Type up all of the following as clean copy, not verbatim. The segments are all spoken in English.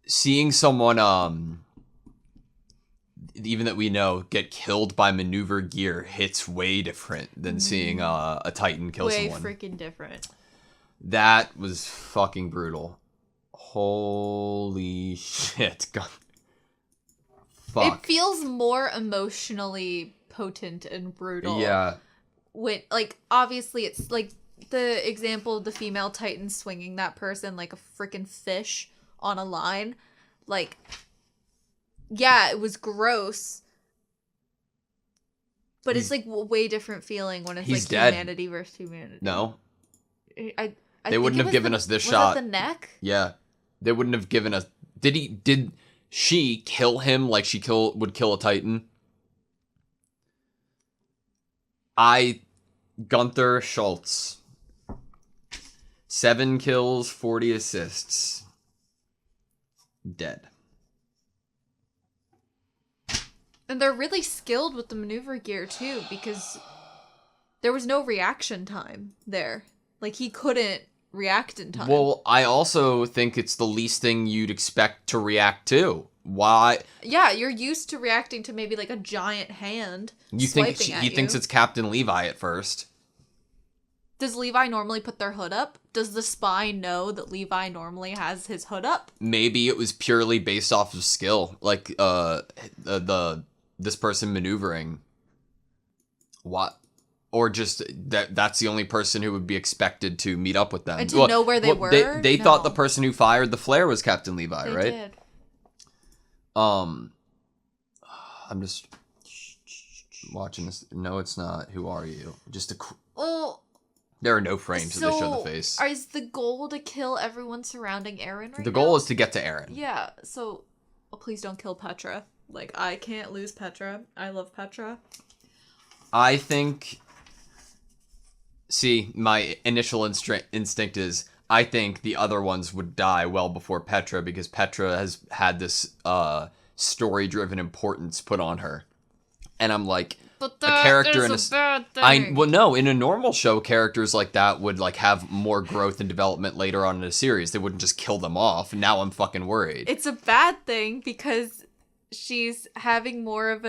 Seeing someone, even that we know, get killed by maneuver gear hits way different than seeing a Titan kill someone. Way freaking different. That was fucking brutal. Holy shit. God. Fuck. It feels more emotionally potent and brutal. Yeah. When, like, obviously it's like the example of the female Titan swinging that person like a freaking fish on a line. Like, yeah, it was gross. But it's like a way different feeling when it's like dead. Humanity versus humanity. No. I They wouldn't have given us this shot. Was it the neck? Yeah. They wouldn't have given us... Did she kill him like she would kill a Titan? Gunther Schultz. 7 kills, 40 assists. Dead. And they're really skilled with the maneuver gear too, because there was no reaction time there. Like, he couldn't react in time. Well, I also think it's the least thing you'd expect to react to. Why? Yeah, you're used to reacting to maybe like a giant hand. He thinks it's Captain Levi at first. Does Levi normally put their hood up? Does the spy know that Levi normally has his hood up? Maybe it was purely based off of skill, like this person maneuvering. What? Or just that's the only person who would be expected to meet up with them. And to know where they were? They thought the person who fired the flare was Captain Levi, They right? did. I'm just watching this. No, it's not. Who are you? Just a... Well... There are no frames that they show the face. Is the goal to kill everyone surrounding Eren right now? The goal is to get to Eren. Yeah, so please don't kill Petra. Like, I can't lose Petra. I love Petra. I think... See, my initial instinct is I think the other ones would die well before Petra because Petra has had this story-driven importance put on her. And I'm like... But a character in a bad thing. No, in a normal show, characters like that would like have more growth and development later on in a series. They wouldn't just kill them off. Now I'm fucking worried. It's a bad thing because she's having more of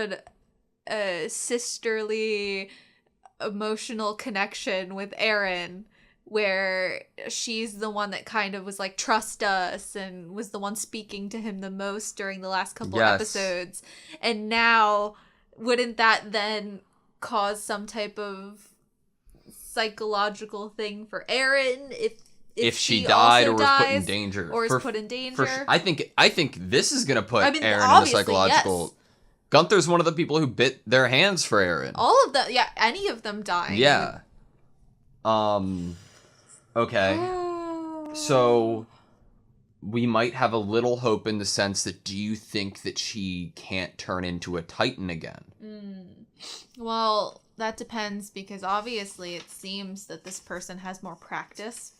a sisterly emotional connection with Eren, where she's the one that kind of was like, trust us, and was the one speaking to him the most during the last couple episodes. And now... wouldn't that then cause some type of psychological thing for Eren if she died or was put in danger? Or is put in danger? I think this is gonna put Eren in a psychological... Yes. Gunther's one of the people who bit their hands for Eren. All of them, yeah, any of them dying. Yeah. Okay. So... we might have a little hope in the sense that do you think that she can't turn into a Titan again? Well, that depends because obviously it seems that this person has more practice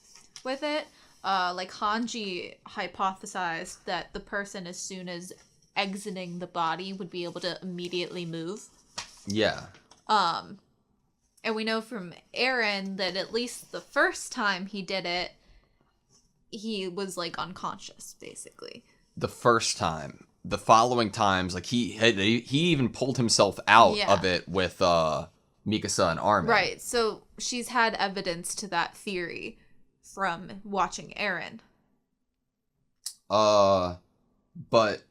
with it. Like Hanji hypothesized that the person as soon as exiting the body would be able to immediately move. Yeah. And we know from Eren that at least the first time he did it, he was like unconscious, basically. The first time. The following times, like he even pulled himself out of it with Mikasa and Armin. Right. So she's had evidence to that theory from watching Eren. But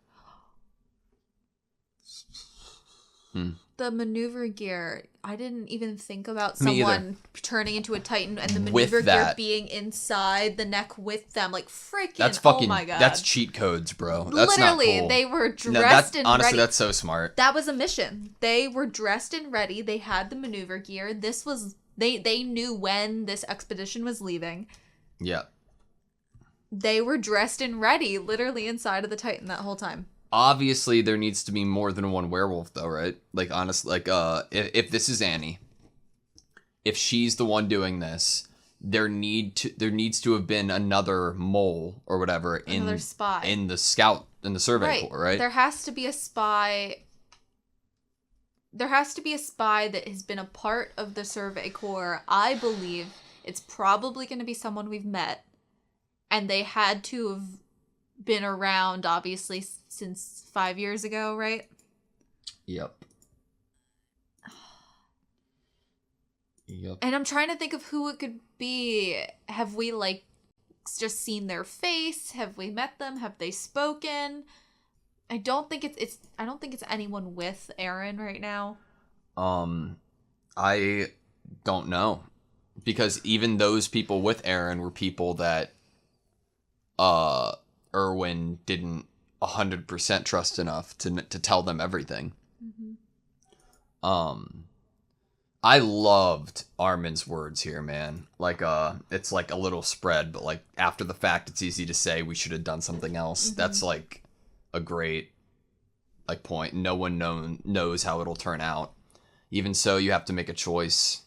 the maneuver gear, I didn't even think about someone turning into a Titan and the maneuver gear being inside the neck with them. Like, freaking, that's fucking, oh my god. That's cheat codes, bro. That's literally, not cool. They were dressed and honestly, ready. That's so smart. That was a mission. They were dressed and ready. They had the maneuver gear. This was, they knew when this expedition was leaving. Yeah. They were dressed and ready, literally inside of the Titan that whole time. Obviously, there needs to be more than one werewolf, though, right? Like, honestly, like, if this is Annie, if she's the one doing this, there needs to have been another mole or whatever another spy in the survey corps, right? There has to be a spy. There has to be a spy that has been a part of the survey corps, I believe, it's probably going to be someone we've met. And they had to have been around, obviously, since 5 years ago, right? Yep. Yep. And I'm trying to think of who it could be. Have we, like, just seen their face? Have we met them? Have they spoken? I don't think it's anyone with Aaron right now. I don't know. Because even those people with Aaron were people that Erwin didn't 100% trust enough to tell them everything. Mm-hmm. I loved Armin's words here, man. Like, it's like a little spread, but like after the fact, it's easy to say we should have done something else. Mm-hmm. That's like a great like point. No one knows how it'll turn out. Even so, you have to make a choice.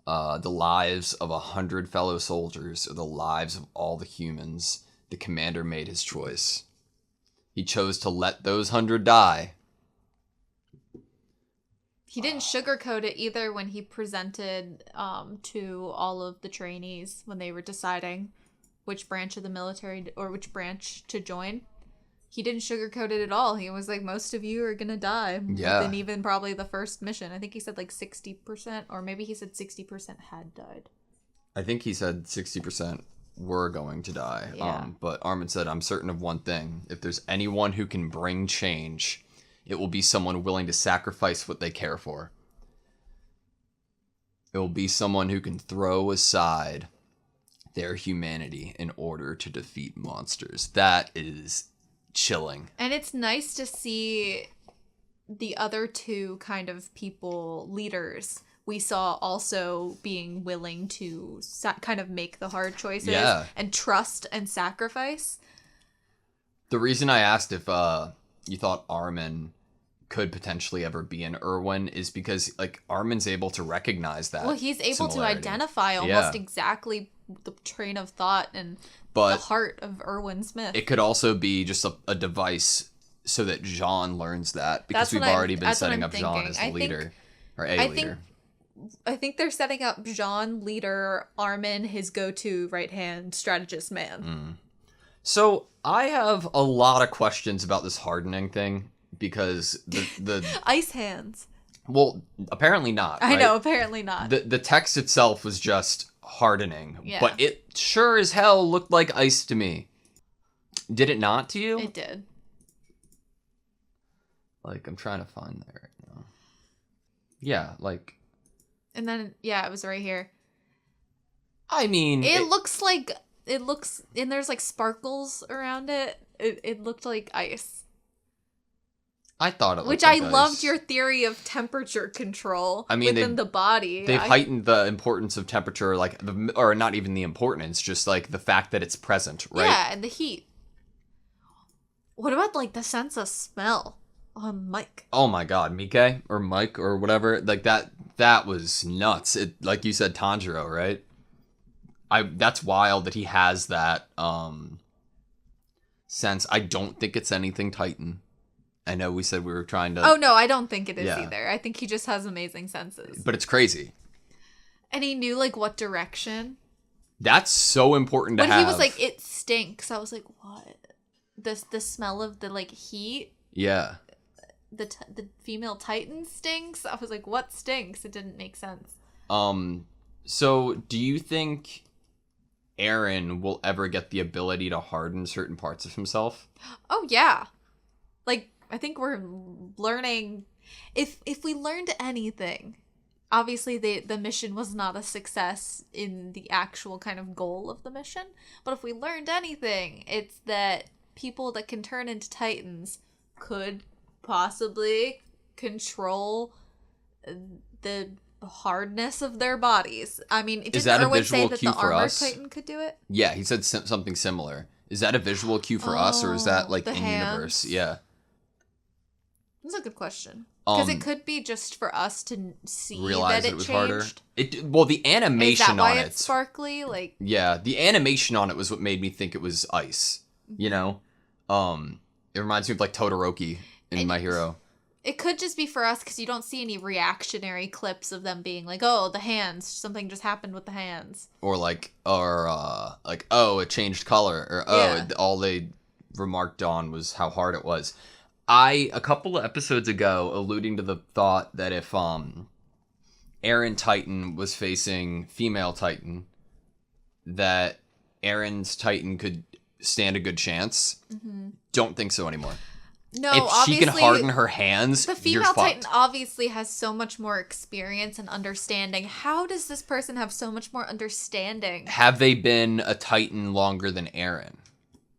The lives of 100 fellow soldiers or the lives of all the humans. The commander made his choice. He chose to let those 100 die. He didn't sugarcoat it either when he presented to all of the trainees when they were deciding which branch of the military or which branch to join. He didn't sugarcoat it at all. He was like, most of you are going to die. Yeah. Within even probably the first mission. I think he said like 60%, or maybe he said 60% had died. I think he said 60% were going to die. Yeah. But Armin said, I'm certain of one thing. If there's anyone who can bring change, it will be someone willing to sacrifice what they care for. It will be someone who can throw aside their humanity in order to defeat monsters. That is chilling. And it's nice to see the other two kind of people, leaders, we saw also being willing to kind of make the hard choices and trust and sacrifice. The reason I asked if you thought Armin could potentially ever be an Erwin is because like Armin's able to recognize that. Well, he's able to identify almost exactly the train of thought and the heart of Erwin Smith. It could also be just a device so that Jean learns that, because we've already been setting up Jean as the leader or a leader. I think they're setting up Jean, leader, Armin, his go-to right-hand strategist man. Mm. So I have a lot of questions about this hardening thing, because the ice hands. Well, apparently not. I know, apparently not. The text itself was just hardening, but it sure as hell looked like ice to me. Did it not to you? It did. Like, I'm trying to find that right now. Yeah, like. And then, it was right here. I mean, it looks, and there's like sparkles around it. It looked like ice. I thought it looked Which like I ice. Loved your theory of temperature control within the body. They've heightened the importance of temperature, or not even the importance, just like the fact that it's present, right? Yeah, and the heat. What about like the sense of smell on Mike? Oh my god, Mike or Mike or whatever, like that was nuts. It, like you said, Tanjiro, right? That's wild that he has that sense. I don't think it's anything Titan. I know we said we were trying to... Oh, no, I don't think it is either. I think he just has amazing senses. But it's crazy. And he knew, like, what direction. That's so important to have. When he was like, it stinks, I was like, what? The smell of the, like, heat? Yeah. The female Titan stinks? I was like, what stinks? It didn't make sense. So, do you think Aaron will ever get the ability to harden certain parts of himself? Oh, yeah. Like... I think we're learning, if we learned anything, obviously the mission was not a success in the actual kind of goal of the mission, but if we learned anything, it's that people that can turn into Titans could possibly control the hardness of their bodies. I mean, didn't Erwin say that the armored Titan could do it? Yeah, he said something similar. Is that a visual cue for us, or is that like in-universe? Yeah. That's a good question. Because it could be just for us to see realize that it was changed. Harder. Well, the animation Is that why on it's sparkly? Like, yeah, the animation on it was what made me think it was ice. You know, it reminds me of like Todoroki in My Hero. It could just be for us because you don't see any reactionary clips of them being like, oh, the hands, something just happened with the hands. Or like, oh, it changed color. Or, Yeah. all they remarked on was how hard it was. A couple of episodes ago, alluding to the thought that if Aaron Titan was facing female Titan, that Aaron's Titan could stand a good chance. Mm-hmm. Don't think so anymore. No, if obviously, she can harden her hands, the female Titan obviously has so much more experience and understanding. How does this person have so much more understanding? Have they been a Titan longer than Aaron?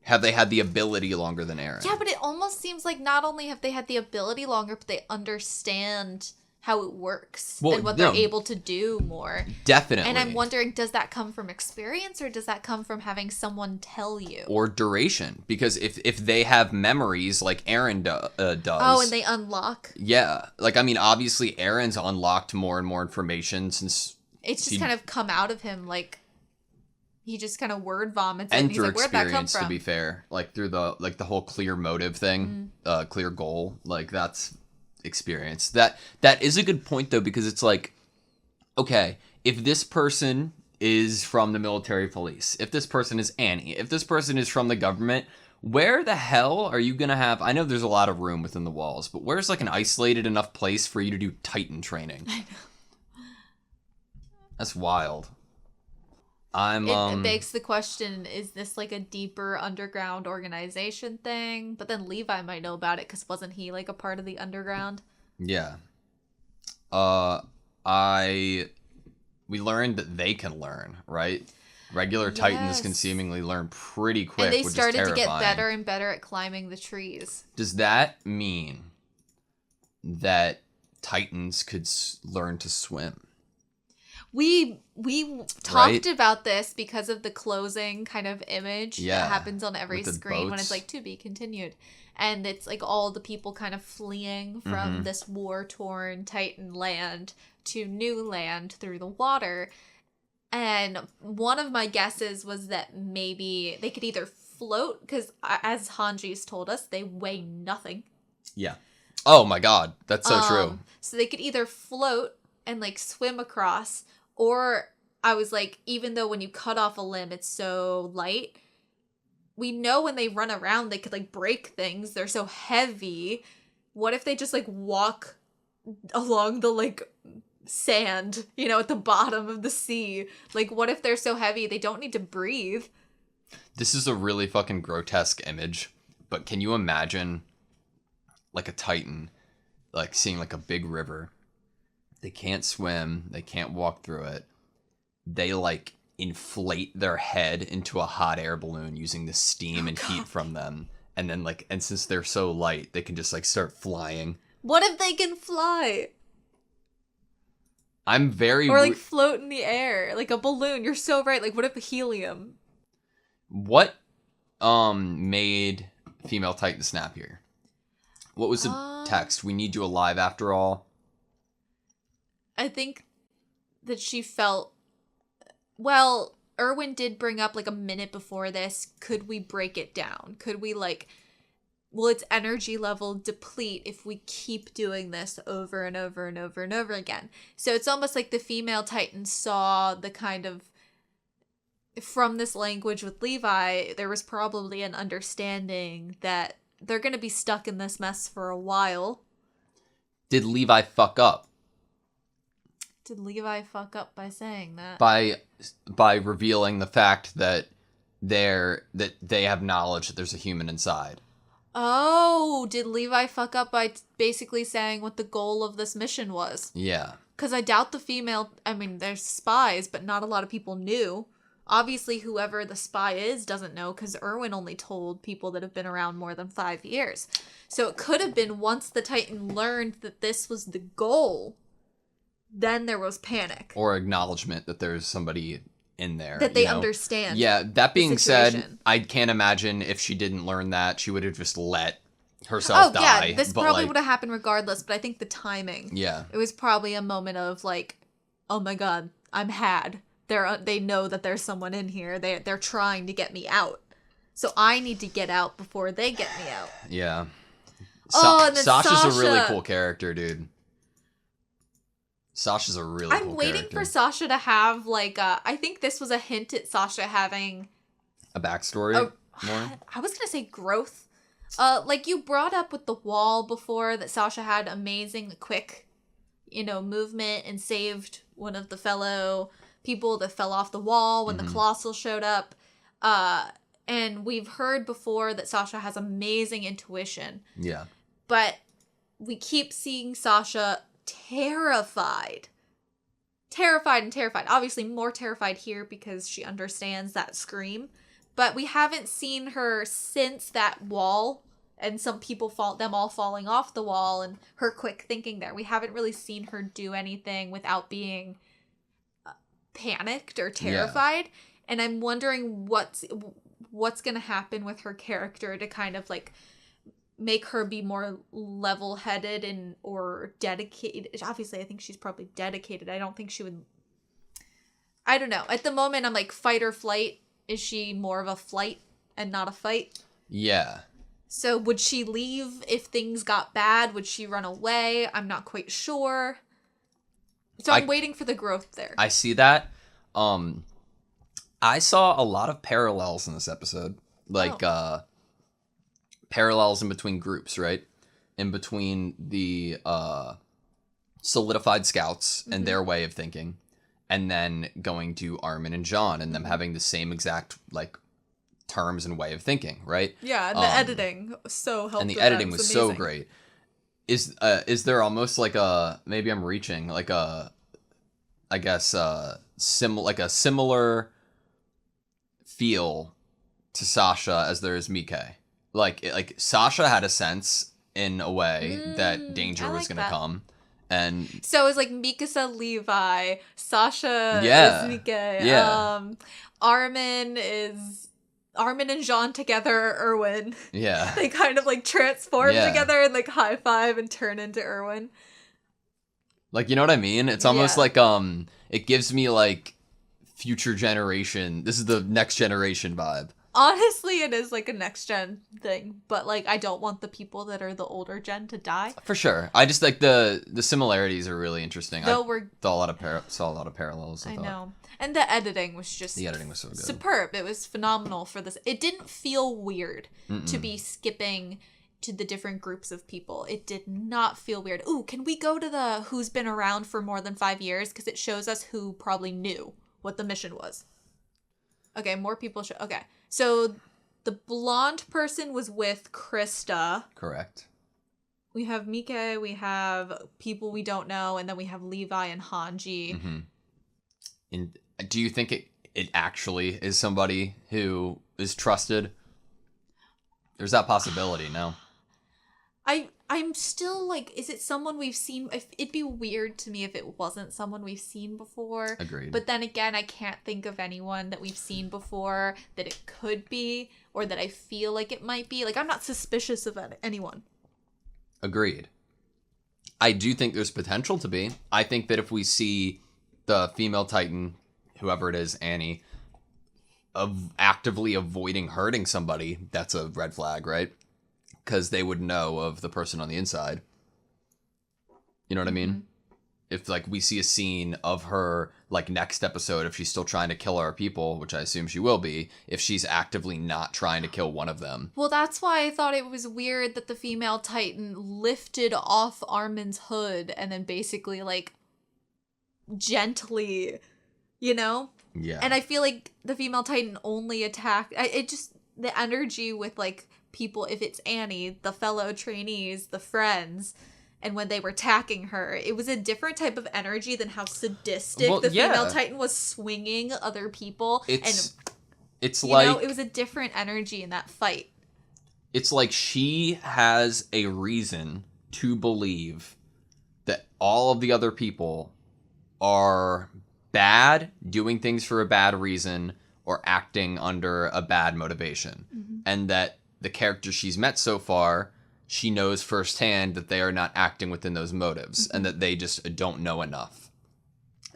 Have they had the ability longer than Aaron? Yeah, but it almost seems like not only have they had the ability longer, but they understand how it works and what they're able to do more. Definitely. And I'm wondering, does that come from experience or does that come from having someone tell you? Or duration. Because if they have memories like Aaron does. Oh, and they unlock? Yeah. Like, I mean, obviously Aaron's unlocked more and more information since... It's just kind of come out of him, like... He just kind of word vomits it. And he's through like, where'd that come experience, from? to be fair. Like, through the whole clear motive thing. Clear goal. Like, that's... experience. That is a good point though, because it's like, okay, if this person is from the military police, if this person is Annie, if this person is from the government, where the hell are you gonna have, I know there's a lot of room within the walls, but where's like an isolated enough place for you to do Titan training? I know. That's wild. It begs the question, is this like a deeper underground organization thing? But then Levi might know about it because wasn't he like a part of the underground? Yeah. We learned that they can learn, right? Regular Titans can seemingly learn pretty quick, and they which started is to get terrifying. better and better at climbing the trees. Does that mean that Titans could learn to swim? We talked about this because of the closing kind of image that happens on every screen when it's like to be continued. And it's like all the people kind of fleeing from this war-torn Titan land to new land through the water. And one of my guesses was that maybe they could either float, because as Hanji's told us, they weigh nothing. Yeah. Oh my god, that's so true. So they could either float and like swim across, or I was like, even though when you cut off a limb, it's so light, we know when they run around, they could like break things. They're so heavy. What if they just like walk along the like sand, you know, at the bottom of the sea? Like, what if they're so heavy they don't need to breathe? This is a really fucking grotesque image, but can you imagine like a Titan, like seeing like a big river? They can't swim. They can't walk through it. They like inflate their head into a hot air balloon using the steam and heat from them. And then like, and since they're so light, they can just like start flying. What if they can fly? I'm very... Or like float in the air, like a balloon. You're so right. Like, what if helium? What made female Titan snappier? What was the text? We need you alive after all. I think that she felt... Well, Erwin did bring up like a minute before this, could we break it down? Could we like... Will its energy level deplete if we keep doing this over and over and over and over again? So it's almost like the female Titan saw the kind of... From this language with Levi, there was probably an understanding that they're going to be stuck in this mess for a while. Did Levi fuck up? Did Levi fuck up by saying that? By revealing the fact that they have knowledge that there's a human inside. Oh, did Levi fuck up by basically saying what the goal of this mission was? Yeah. Because I doubt the female... I mean, there's spies, but not a lot of people knew. Obviously, whoever the spy is doesn't know, because Erwin only told people that have been around more than 5 years. So it could have been once the Titan learned that this was the goal, then there was panic. Or acknowledgement that there's somebody in there. That they understand. Yeah, that being said, I can't imagine if she didn't learn that, she would have just let herself die. Oh, yeah, this probably would have happened regardless, but I think the timing. Yeah. It was probably a moment of like, oh my god, I'm had. They know that there's someone in here. They're trying to get me out. So I need to get out before they get me out. Yeah. And then Sasha's a really Sasha. cool character, dude. Sasha's a really cool I'm waiting character. for Sasha to have, like, I think this was a hint at Sasha having... A backstory? More? I was gonna say growth. Like, you brought up with the wall before that Sasha had amazing, quick, movement and saved one of the fellow people that fell off the wall when the Colossal showed up. And we've heard before that Sasha has amazing intuition. Yeah. But we keep seeing Sasha terrified. Terrified and terrified. Obviously more terrified here because she understands that scream. But we haven't seen her since that wall and some people them all falling off the wall and her quick thinking there. We haven't really seen her do anything without being panicked or terrified. Yeah. And I'm wondering what's going to happen with her character to kind of like make her be more level-headed and or dedicated. Obviously, I think she's probably dedicated. I don't think she would... I don't know. At the moment, I'm like fight or flight. Is she more of a flight and not a fight? Yeah. So would she leave if things got bad? Would she run away? I'm not quite sure. So I'm waiting for the growth there. I see that. I saw a lot of parallels in this episode. Like, parallels in between groups, right? In between the solidified scouts and their way of thinking. And then going to Armin and John and them having the same exact, like, terms and way of thinking, right? Yeah, and the editing so helped. And the editing was so great. Is there almost like a, maybe I'm reaching, like a, I guess, like a similar feel to Sasha as there is Mike? Like Sasha had a sense in a way that danger was going to come. And so it's like Mikasa, Levi, Sasha is Mike. Yeah. Armin and Jean together, Erwin. Yeah. They kind of like transform together and like high five and turn into Erwin. Like, you know what I mean? It's almost like it gives me like future generation. This is the next generation vibe. Honestly, it is like a next gen thing, but like I don't want the people that are the older gen to die. For sure. I just like the similarities are really interesting. Though I saw a lot of parallels. I know. And the editing was just so good. Superb. It was phenomenal for this. It didn't feel weird to be skipping to the different groups of people. It did not feel weird. Ooh, can we go to the who's been around for more than 5 years? Because it shows us who probably knew what the mission was. Okay, more people show. Okay, so the blonde person was with Krista. Correct. We have Mike, we have people we don't know, and then we have Levi and Hanji. Mm-hmm. And do you think it actually is somebody who is trusted? There's that possibility, no? I'm still like, is it someone we've seen? It'd be weird to me if it wasn't someone we've seen before. Agreed. But then again, I can't think of anyone that we've seen before that it could be or that I feel like it might be. Like, I'm not suspicious of anyone. Agreed. I do think there's potential to be. I think that if we see the female Titan, whoever it is, Annie, actively avoiding hurting somebody, that's a red flag, right? Because they would know of the person on the inside. You know what I mean? If, like, we see a scene of her, like, next episode, if she's still trying to kill our people, which I assume she will be, if she's actively not trying to kill one of them. Well, that's why I thought it was weird that the female Titan lifted off Armin's hood and then basically, like, gently, you know? Yeah. And I feel like the female Titan only attacked... the energy with, like, people, if it's Annie, the fellow trainees, the friends, and when they were attacking her, it was a different type of energy than how sadistic the female Titan was swinging other people. It's like... it was a different energy in that fight. It's like she has a reason to believe that all of the other people are bad, doing things for a bad reason, or acting under a bad motivation. And that the characters she's met so far, she knows firsthand that they are not acting within those motives, and that they just don't know enough.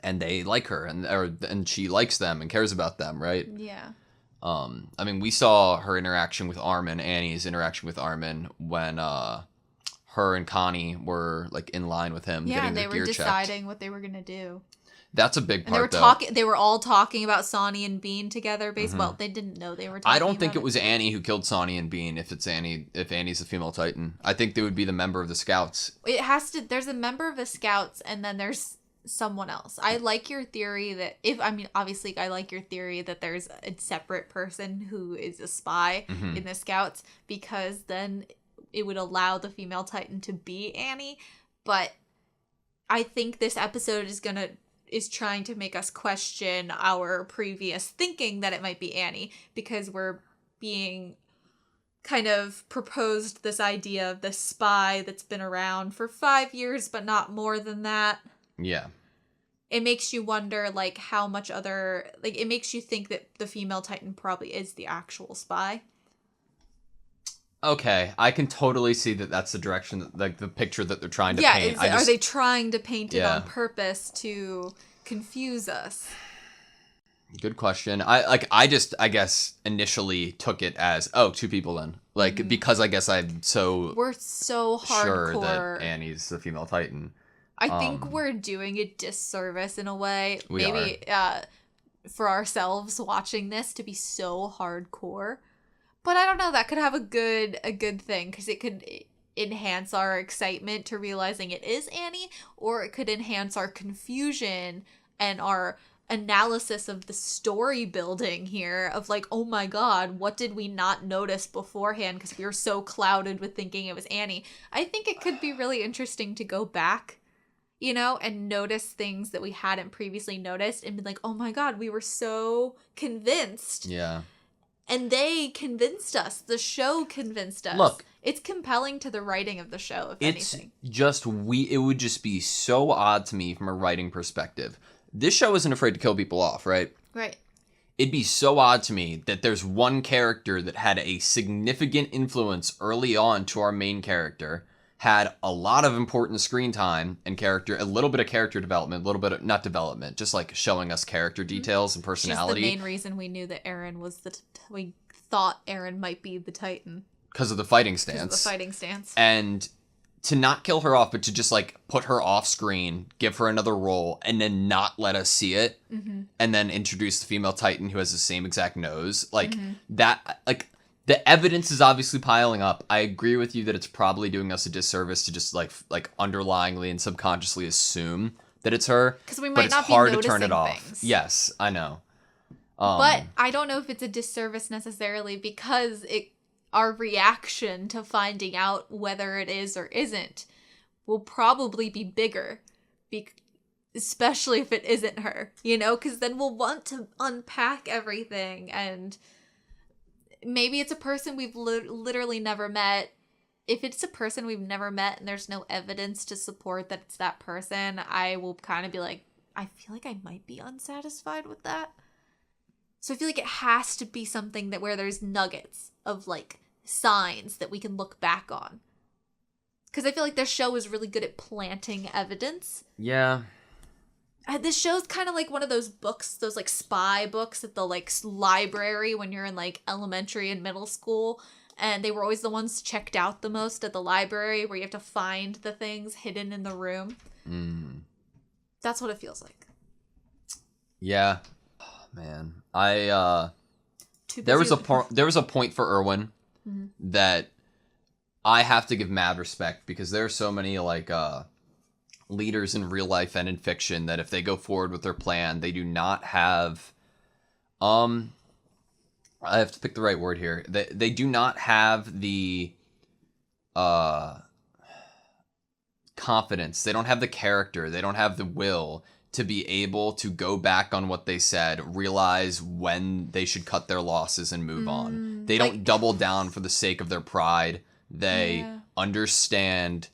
And they like her, and she likes them and cares about them, right? Yeah. I mean, we saw her interaction with Armin, Annie's interaction with Armin, when her and Connie were like in line with him. Yeah, getting and they their were gear deciding checked. what they were gonna do. That's a big And they were part, though. talking. They were all talking about Sonny and Bean together. Well, they didn't know they were talking. I don't think about it was Annie who killed Sonny and Bean. If Annie's a female Titan, I think they would be the member of the Scouts. It has to. There's a member of the Scouts, and then there's someone else. I like your theory that obviously I like your theory that there's a separate person who is a spy in the Scouts, because then it would allow the female Titan to be Annie. But I think this episode is trying to make us question our previous thinking that it might be Annie, because we're being kind of proposed this idea of the spy that's been around for 5 years, but not more than that. Yeah. It makes you wonder, like, how much it makes you think that the female Titan probably is the actual spy. Okay, I can totally see that that's the direction, like the picture that they're trying to paint. Are they trying to paint it on purpose to confuse us? Good question. I guess initially took it as, two people then. Like, because I guess we're so hardcore sure that Annie's the female Titan. I think we're doing a disservice in a way. Maybe for ourselves watching this to be so hardcore. But I don't know, that could have a good thing, because it could enhance our excitement to realizing it is Annie, or it could enhance our confusion and our analysis of the story building here of like, oh my god, what did we not notice beforehand because we were so clouded with thinking it was Annie. I think it could be really interesting to go back, and notice things that we hadn't previously noticed and be like, oh my god, we were so convinced. Yeah. And they convinced us. The show convinced us. Look, it's compelling to the writing of the show, if anything. It would just be so odd to me from a writing perspective. This show isn't afraid to kill people off, right? Right. It'd be so odd to me that there's one character that had a significant influence early on to our main character, had a lot of important screen time and a little bit of character development, a little bit of, not development, just like showing us character details and personality. She's the main reason we knew that Eren was we thought Eren might be the Titan. Because of the fighting stance. And to not kill her off, but to just like put her off screen, give her another role, and then not let us see it, and then introduce the female Titan who has the same exact nose. Like that, like, the evidence is obviously piling up. I agree with you that it's probably doing us a disservice to just like underlyingly and subconsciously assume that it's her. Because we might not be hard noticing to turn it off. Things. Yes, I know. But I don't know if it's a disservice necessarily, because our reaction to finding out whether it is or isn't will probably be bigger, especially if it isn't her, because then we'll want to unpack everything, and maybe it's a person we've literally never met. If it's a person we've never met and there's no evidence to support that it's that person, I will kind of be like, I feel like I might be unsatisfied with that. So I feel like it has to be something where there's nuggets of like signs that we can look back on. Because I feel like their show is really good at planting evidence. Yeah. This show's kind of like one of those books, those like spy books at the like library when you're in like elementary and middle school. And they were always the ones checked out the most at the library, where you have to find the things hidden in the room. That's what it feels like. Yeah. Oh, man. There was a point for Erwin that I have to give mad respect, because there are so many like leaders in real life and in fiction that if they go forward with their plan, they do not have I have to pick the right word here. They do not have the confidence. They don't have the character. They don't have the will to be able to go back on what they said, realize when they should cut their losses and move on. They don't double down for the sake of their pride. They understand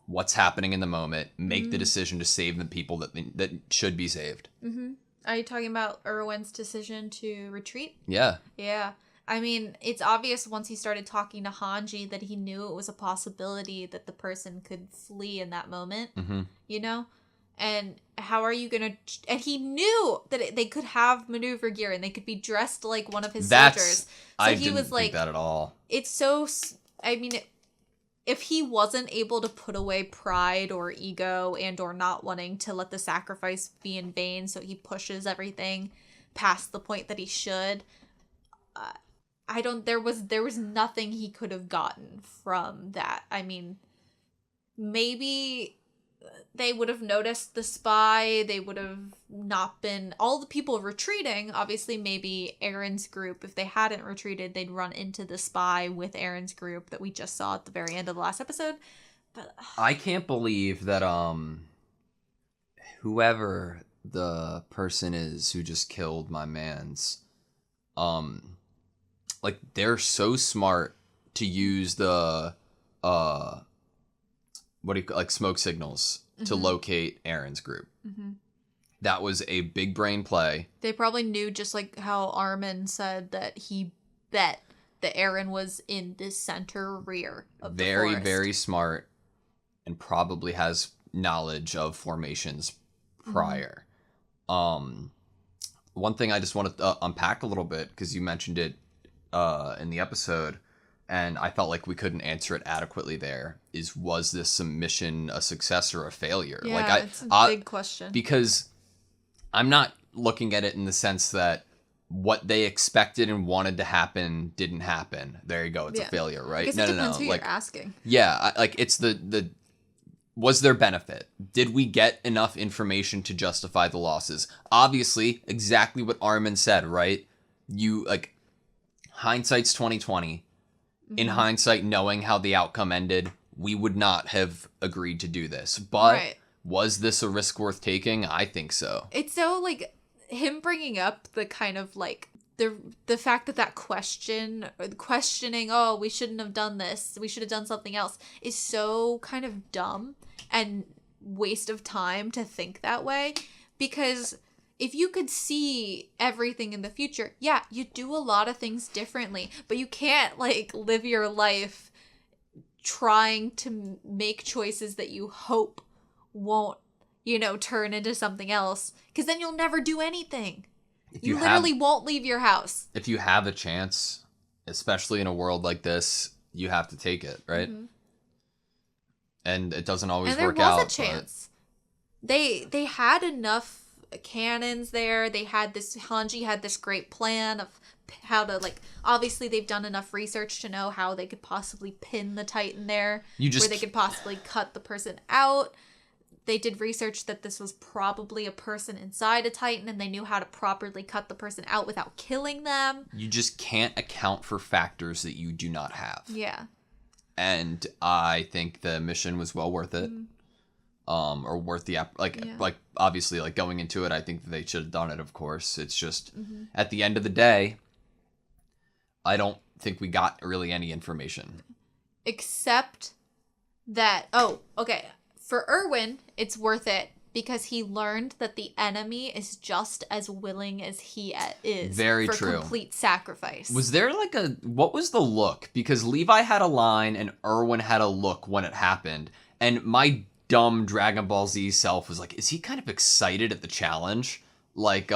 what's happening in the moment, make the decision to save the people that should be saved. Are you talking about Erwin's decision to retreat? Yeah. Yeah. I mean, it's obvious once he started talking to Hanji that he knew it was a possibility that the person could flee in that moment, And how are you going to... And he knew that they could have maneuver gear and they could be dressed like one of his soldiers. So I didn't think that at all. It's so... I mean, if he wasn't able to put away pride or ego and or not wanting to let the sacrifice be in vain, so he pushes everything past the point that he should, there was nothing he could have gotten from that. I mean, maybe they would have noticed the spy, they would have not been all the people retreating. Obviously, maybe Aaron's group, if they hadn't retreated, they'd run into the spy with Aaron's group that we just saw at the very end of the last episode. But I can't believe that whoever the person is who just killed my mans, like, they're so smart to use the smoke signals to locate Aaron's group. That was a big brain play. They probably knew, just like how Armin said that he bet that Aaron was in the center rear of the forest. Very, very smart, and probably has knowledge of formations prior. One thing I just want to unpack a little bit, because you mentioned it in the episode, and I felt like we couldn't answer it adequately there, was this mission a success or a failure? Yeah, it's a big question. Because I'm not looking at it in the sense that what they expected and wanted to happen didn't happen. There you go. It's a failure, right? I guess it depends who you're asking. Yeah, it's the was there benefit? Did we get enough information to justify the losses? Obviously, exactly what Armin said, right? Hindsight's 2020. In hindsight, knowing how the outcome ended, we would not have agreed to do this. But was this a risk worth taking? I think so. It's so, like, him bringing up the kind of, like, the fact that questioning, oh, we shouldn't have done this, we should have done something else, is so kind of dumb and waste of time to think that way. Because if you could see everything in the future, yeah, you do a lot of things differently, but you can't, like, live your life trying to make choices that you hope won't, turn into something else, because then you'll never do anything. You literally won't leave your house. If you have a chance, especially in a world like this, you have to take it, right? And it doesn't always work out. And there was a chance. They had enough cannons there. Hanji had this great plan of how to, like, obviously they've done enough research to know how they could possibly pin the Titan there, where they could possibly cut the person out. They did research that this was probably a person inside a Titan, and they knew how to properly cut the person out without killing them. You just can't account for factors that you do not have. Yeah. And I think the mission was well worth it. Or worth the obviously, like, going into it, I think that they should have done it, of course. It's just at the end of the day, I don't think we got really any information, except that for Erwin, it's worth it because he learned that the enemy is just as willing as he is. Very for true. Complete sacrifice. Was there what was the look? Because Levi had a line and Erwin had a look when it happened, and my dumb Dragon Ball Z self was like, is he kind of excited at the challenge? Like,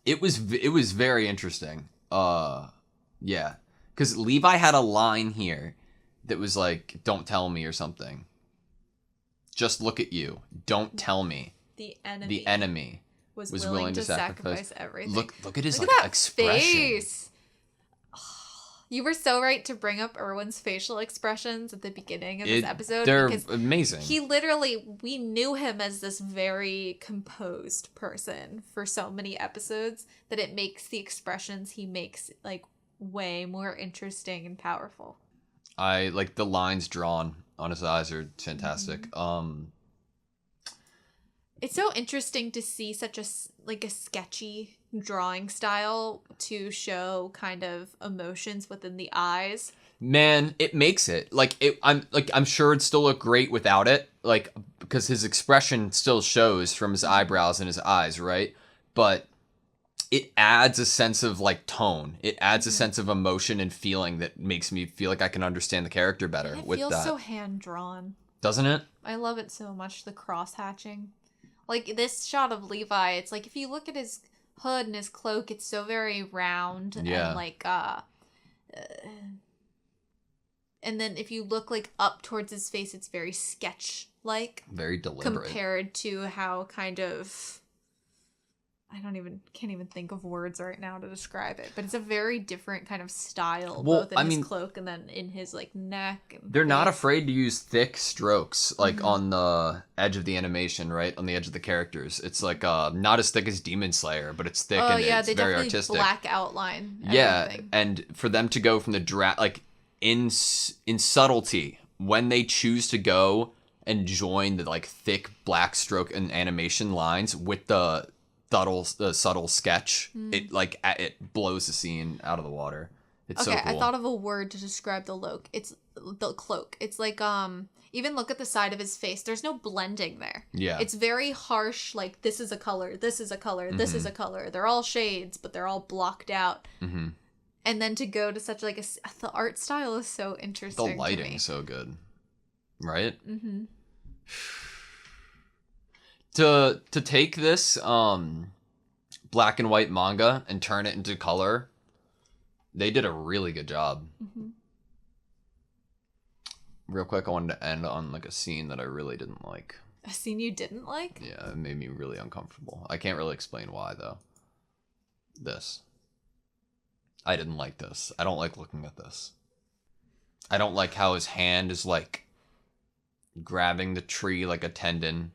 it was very interesting. Yeah. Because Levi had a line here that was like, don't tell me, or something. Just look at you. Don't tell me. The enemy was willing to sacrifice everything. Look at his look at that expression. Face. You were so right to bring up Erwin's facial expressions at the beginning of this episode. They're amazing. We knew him as this very composed person for so many episodes that it makes the expressions he makes, like, way more interesting and powerful. I like the lines drawn on his eyes are fantastic. It's so interesting to see such a sketchy drawing style to show kind of emotions within the eyes. Man, it makes it. I'm sure it'd still look great without it, like, because his expression still shows from his eyebrows and his eyes, right? But it adds a sense of, like, tone. It adds a sense of emotion and feeling that makes me feel like I can understand the character better with that. It feels so hand-drawn. Doesn't it? I love it so much, the cross-hatching. Like, this shot of Levi, it's like, if you look at his hood and his cloak, it's so very round and, like, And then if you look like up towards his face, it's very sketch-like. Very deliberate. Compared to how kind of... can't even think of words right now to describe it, but it's a very different kind of style, both in his cloak and then in his like neck. And they're not afraid to use thick strokes, like on the edge of the animation, right? On the edge of the characters. It's like not as thick as Demon Slayer, but it's thick and it's very artistic. Black outline. Yeah, and for them to go from the like in subtlety, when they choose to go and join the like thick black stroke and animation lines with the subtle sketch, it blows the scene out of the water. It's so cool. I thought of a word to describe the cloak. It's the cloak. It's like even look at the side of his face. There's no blending there. Yeah. It's very harsh, like this is a color, this is a color, this is a color. They're all shades, but they're all blocked out. Mm-hmm. And then to go to such like the art style is so interesting. The lighting's so good. Right? Mm-hmm. To take this black and white manga and turn it into color, they did a really good job. Mm-hmm. Real quick, I wanted to end on like a scene that I really didn't like. A scene you didn't like? Yeah, it made me really uncomfortable. I can't really explain why though. This. I didn't like this. I don't like looking at this. I don't like how his hand is like grabbing the tree like a tendon.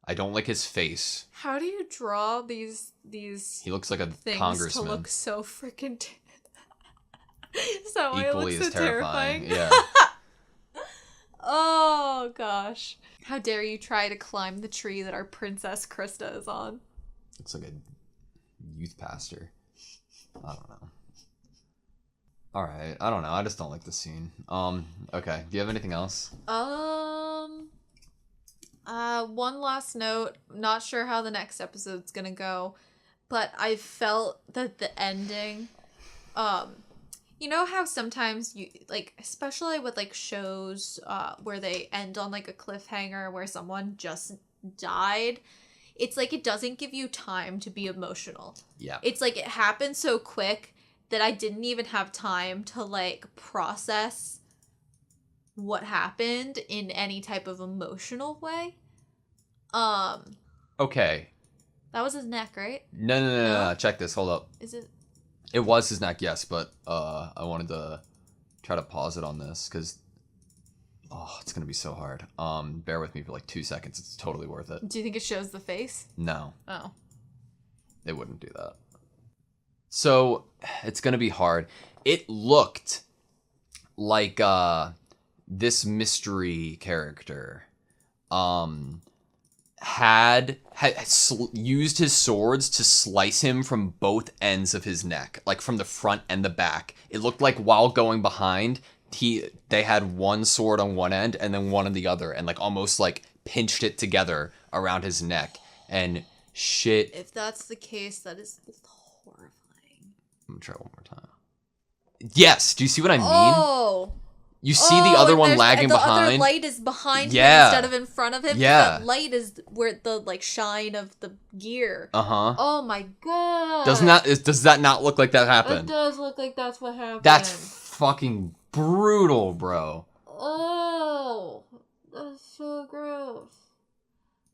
I don't like his face. How do you draw these He looks like a things congressman. To look so freaking so equally as so terrifying. Yeah. Oh gosh. How dare you try to climb the tree that our Princess Krista is on? It's like a youth pastor. I don't know. Alright, I don't know. I just don't like the scene. Okay. Do you have anything else? One last note. Not sure how the next episode's gonna go, but I felt that the ending, you know how sometimes you, like, especially with, like, shows, where they end on, like, a cliffhanger where someone just died, it's like it doesn't give you time to be emotional. Yeah. It's like it happened so quick that I didn't even have time to, like, process what happened in any type of emotional way. Okay. That was his neck, right? No. Check this. Hold up. Is it? It was his neck, yes, but I wanted to try to pause it on this because it's gonna be so hard. Bear with me for like 2 seconds. It's totally worth it. Do you think it shows the face? No. Oh. It wouldn't do that. So it's gonna be hard. It looked like this mystery character had used his swords to slice him from both ends of his neck, like from the front and the back. It looked like while going behind, they had one sword on one end and then one on the other, and like almost like pinched it together around his neck. And shit. If that's the case, that is horrifying. I'm gonna try one more time. Yes. Do you see what I mean? Oh. You see the other one lagging behind? The other light is behind him instead of in front of him. Yeah. That light is where the like shine of the gear. Uh-huh. Oh my god. Does that not look like that happened? It does look like that's what happened. That's fucking brutal, bro. Oh. That's so gross.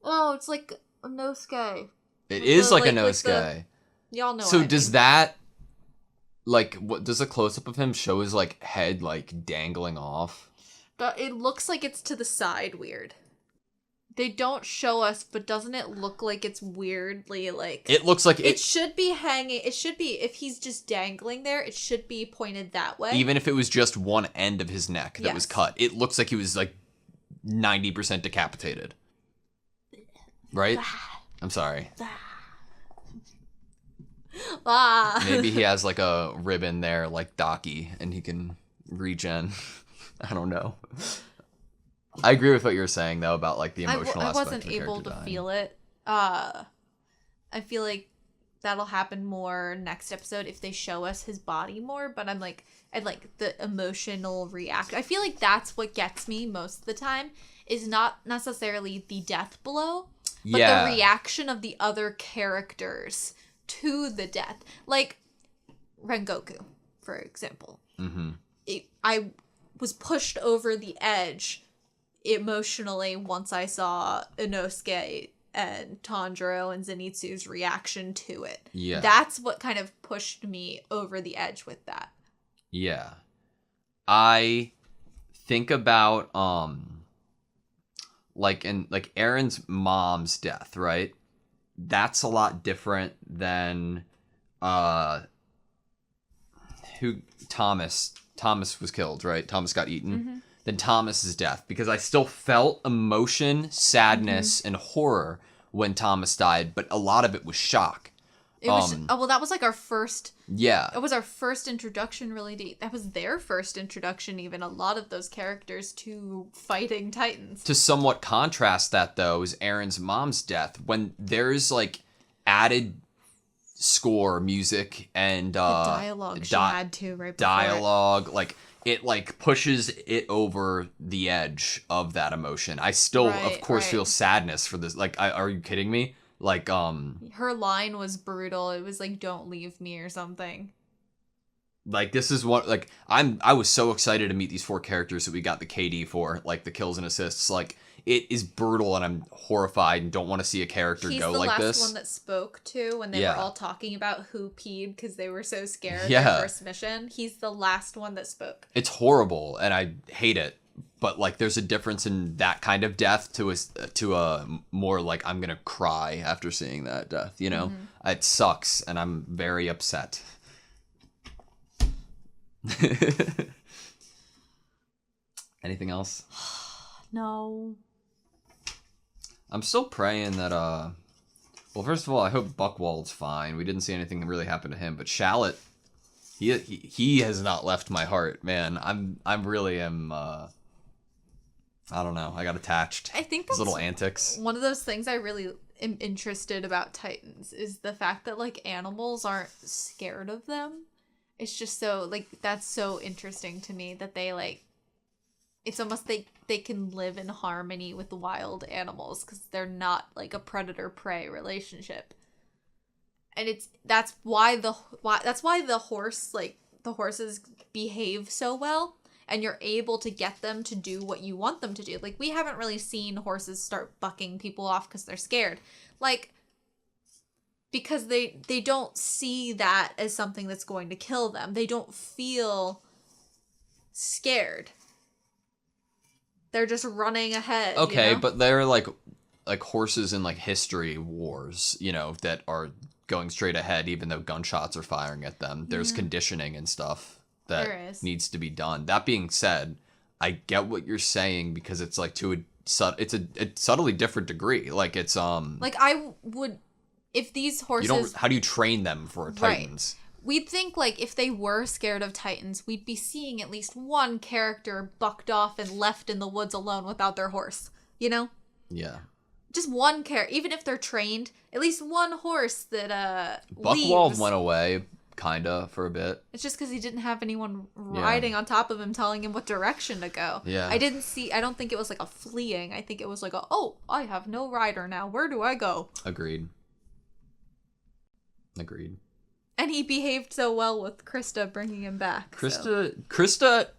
Oh, it's like a Nosuke. It is like a Nosuke. Y'all know So what I does mean. that... Like, what does a close-up of him show his, like, head, like, dangling off? But it looks like it's to the side weird. They don't show us, but doesn't it look like it's weirdly, like... It looks like it should be hanging... It should be... If he's just dangling there, it should be pointed that way. Even if it was just one end of his neck that was cut. It looks like he was, like, 90% decapitated. Right? I'm sorry. Maybe he has like a ribbon there like Daki and he can regen. I don't know. I agree with what you're saying though about like the emotional aspect. I wasn't of the able to dying. feel it. I feel like that'll happen more next episode if they show us his body more, but I'd like the emotional react. I feel like that's what gets me most of the time is not necessarily the death blow, but the reaction of the other characters to the death, like Rengoku, for example. Mm-hmm. was pushed over the edge emotionally once I saw Inosuke and Tanjiro and Zenitsu's reaction to it. Yeah. That's what kind of pushed me over the edge with that. Yeah. I think about like Aaron's mom's death, right? That's a lot different than who Thomas was killed, right? Thomas got eaten. Than Thomas's death, because I still felt emotion, sadness, and horror when Thomas died, but a lot of it was shock. It was that was like our first. Yeah. It was our first introduction, really. That was their first introduction, even a lot of those characters to fighting Titans. To somewhat contrast that, though, is Aaron's mom's death, when there's like added score, music, and the dialogue she had to right before dialogue, like. It like pushes it over the edge of that emotion. I still, of course, feel sadness for this. Like, are you kidding me? Like, her line was brutal. It was like, "Don't leave me" or something. Like, this is what, like, I was so excited to meet these 4 characters that we got the KD for, like the kills and assists. Like, it is brutal, and I'm horrified and don't want to see a character go like this. He's the last one that spoke too when they were all talking about who peed because they were so scared of their first mission. He's the last one that spoke. It's horrible, and I hate it. But like, there's a difference in that kind of death to a more like, I'm gonna cry after seeing that death. You know, it sucks, and I'm very upset. Anything else? No. I'm still praying that, well, first of all, I hope Buckwald's fine. We didn't see anything really happen to him, but Shallot, he has not left my heart, man. I really am, I don't know. I got attached. I think his little antics. One of those things I really am interested about Titans is the fact that, like, animals aren't scared of them. It's just so, like, that's so interesting to me that they, like, it's almost they can live in harmony with wild animals because they're not like a predator-prey relationship. And that's why the horses behave so well, and you're able to get them to do what you want them to do. Like, we haven't really seen horses start bucking people off because they're scared. Like, because they don't see that as something that's going to kill them. They don't feel scared. They're just running ahead. Okay, you know? But they're like horses in like history wars, you know, that are going straight ahead even though gunshots are firing at them. There's conditioning and stuff that needs to be done. That being said, I get what you're saying because it's like it's a subtly different degree. Like, it's like, I would, if these horses, how do you train them for Titans? Right. We'd think, like, if they were scared of Titans, we'd be seeing at least one character bucked off and left in the woods alone without their horse, you know? Yeah. Just one character, even if they're trained, at least one horse that Buckwald leaves. went away, kinda, for a bit. It's just because he didn't have anyone riding on top of him telling him what direction to go. Yeah. I don't think it was like a fleeing. I think it was like I have no rider now. Where do I go? Agreed. And he behaved so well with Krista bringing him back. Krista,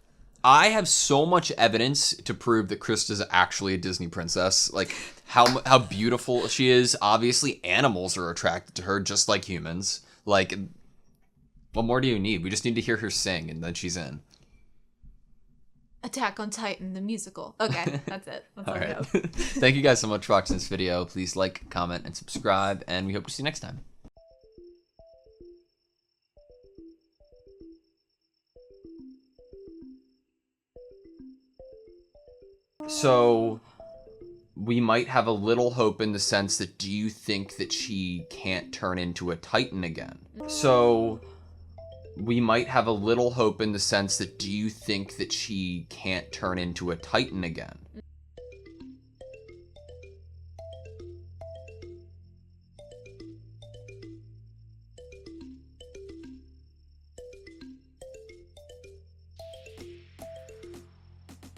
I have so much evidence to prove that Krista's actually a Disney princess. Like, how beautiful she is. Obviously, animals are attracted to her just like humans. Like, what more do you need? We just need to hear her sing, and then she's in. Attack on Titan, the musical. Okay, that's it. That's all I have. Thank you guys so much for watching this video. Please like, comment, and subscribe, and we hope to see you next time. So, we might have a little hope in the sense that, do you think that she can't turn into a Titan again? So, we might have a little hope in the sense that, do you think that she can't turn into a Titan again?